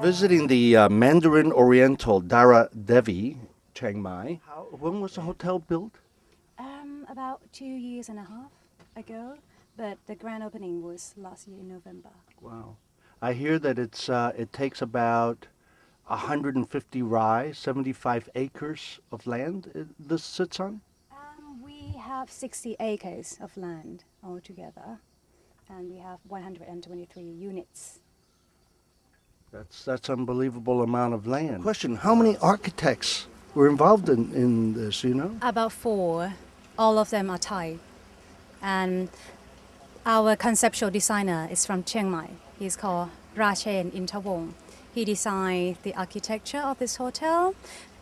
visiting the Mandarin Oriental Dhara Dhevi, Chiang Mai. When was the hotel built? About 2.5 years ago, but the grand opening was last year in November. Wow. I hear that it takes about 150 rai, 75 acres of land this sits on? We have 60 acres of land altogether, and we have 123 units. That's unbelievable amount of land. Question, how many architects were involved in this, you know? About 4. All of them are Thai. And our conceptual designer is from Chiang Mai. He's called Rachen Intawong. He designed the architecture of this hotel,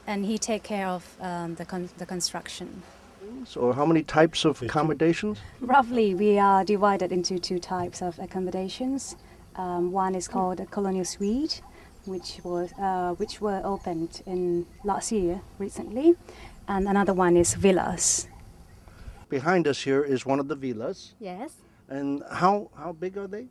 and he take care of the construction. So how many types of accommodations? Roughly, we are divided into 2 types of accommodations. One is called a colonial suite, which were opened in last year recently, and another one is villas. Behind us here is one of the villas. Yes. And how big are they?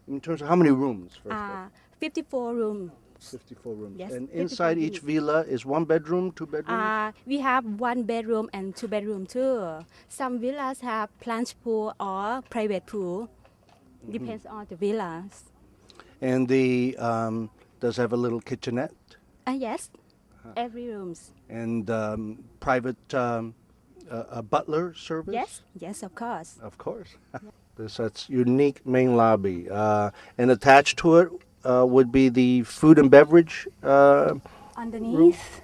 In terms of how many rooms, first of all? 54 rooms. 54 rooms. Yes, And 54 inside each villa is 1 bedroom, 2 bedrooms? We have 1 bedroom and 2 bedroom too. Some villas have plunge pool or private pool. Depends on the villas. And does it have a little kitchenette? Yes, every rooms. And private a butler service? Yes, of course. Of course. That's unique main lobby. And attached to it would be the food and beverage Underneath.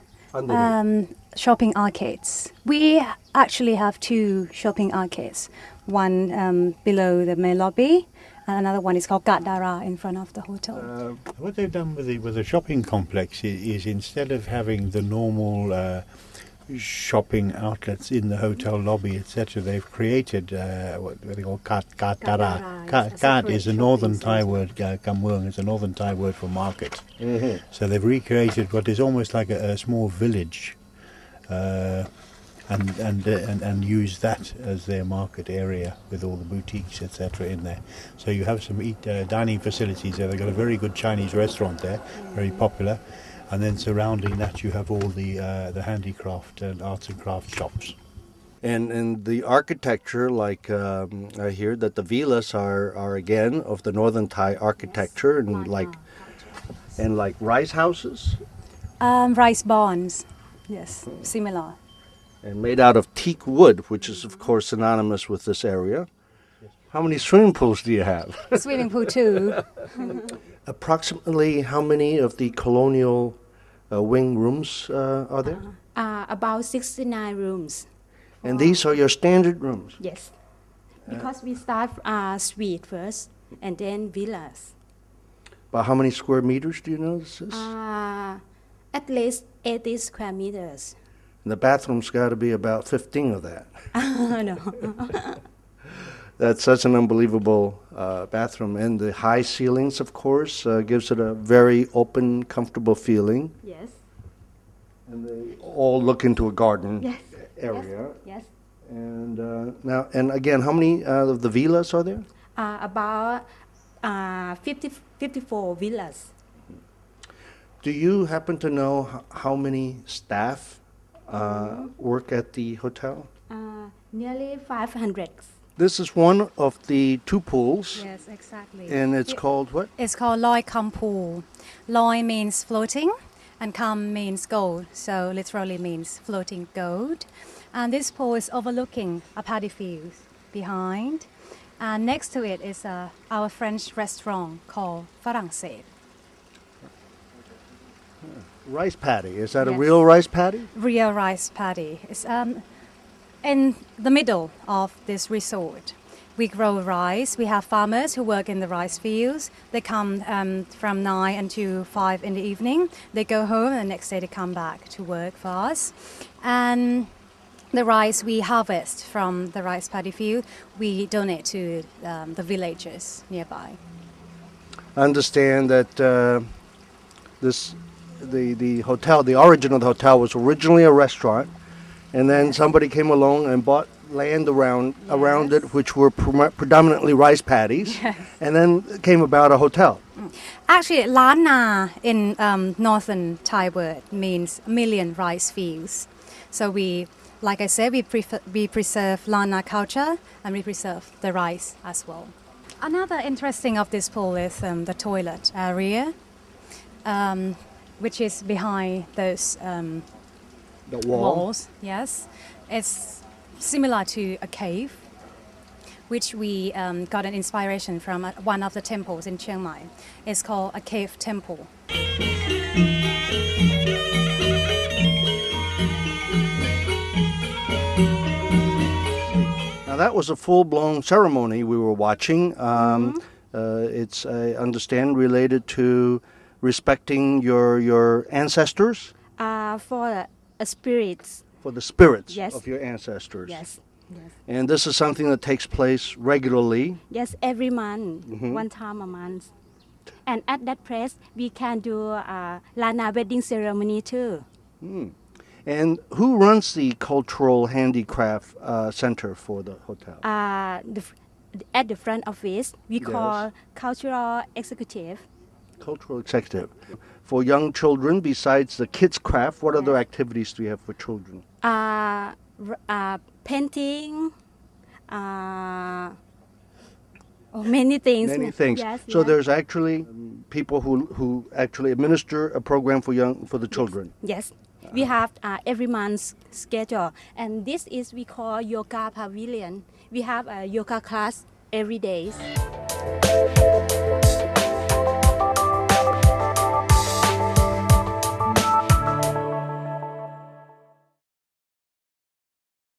Shopping arcades. We actually have 2 shopping arcades. One below the main lobby, and another one is called Gat Dhara in front of the hotel. What they've done with the shopping complex is instead of having the normal shopping outlets in the hotel lobby, etc., they've created what they call Gat Dhara. Gat is a northern Thai word, Kamwung is a northern Thai word for market. Mm-hmm. So they've recreated what is almost like a small village, and use that as their market area with all the boutiques, etc., in there. So you have some dining facilities there. They've got a very good Chinese restaurant there, very popular. And then surrounding that, you have all the handicraft and arts and crafts shops. And the architecture, like I hear that the villas are again of the northern Thai architecture, and like rice houses. Rice barns, yes, similar. And made out of teak wood, which is of course synonymous with this area. How many swimming pools do you have? Swimming pool too. Approximately how many of the colonial wing rooms are there? About 69 rooms. And these are your standard rooms? Yes. Because we start suite first and then villas. About how many square meters do you know this is? At least 80 square meters. And the bathroom's got to be about 15 of that. No. That's such an unbelievable bathroom. And the high ceilings, of course, gives it a very open, comfortable feeling. Yes. And they all look into a garden area. Yes. And now, and again, how many of the villas are there? About 54 villas. Do you happen to know how many staff work at the hotel? Nearly 500. This is one of the 2 pools. Yes, exactly. And it's called what? It's called Loi Kam Pool. Loi means floating, and Kam means gold, so literally means floating gold. And this pool is overlooking a paddy field behind. And next to it is our French restaurant called Pharangsait. Rice paddy. Is that a Yes. real rice paddy? Real rice paddy. It's in the middle of this resort. We grow rice. We have farmers who work in the rice fields. They come from 9 until 5 in the evening. They go home, and the next day they come back to work for us. And the rice we harvest from the rice paddy field, we donate to the villagers nearby. I understand that the hotel, the origin of the hotel was originally a restaurant, and then somebody came along and bought land around it, which were predominantly rice paddies, and then came about a hotel. Actually, Lan Na in northern Thai word means million rice fields. So we, like I said, we preserve Lan Na culture and we preserve the rice as well. Another interesting of this pool is the toilet area, which is behind those The wall. walls. Yes, it's similar to a cave, which we got an inspiration from one of the temples in Chiang Mai. It's called a cave temple. Now that was a full-blown ceremony we were watching. It's, I understand, related to respecting your ancestors, For spirits. for the spirits Yes. of your ancestors. Yes. Yes. And this is something that takes place regularly. Yes, every month, one time a month. And at that place, we can do Lana wedding ceremony too. And who runs the cultural handicraft center for the hotel? At the front office, we call cultural executive. Cultural executive. For young children, besides the kids' craft, what other activities do you have for children? Painting, many things. Many things. Yes, So yes. there's actually people who actually administer a program for the children. Yes, we have every month's schedule, and this is we call yoga pavilion. We have a yoga class every day.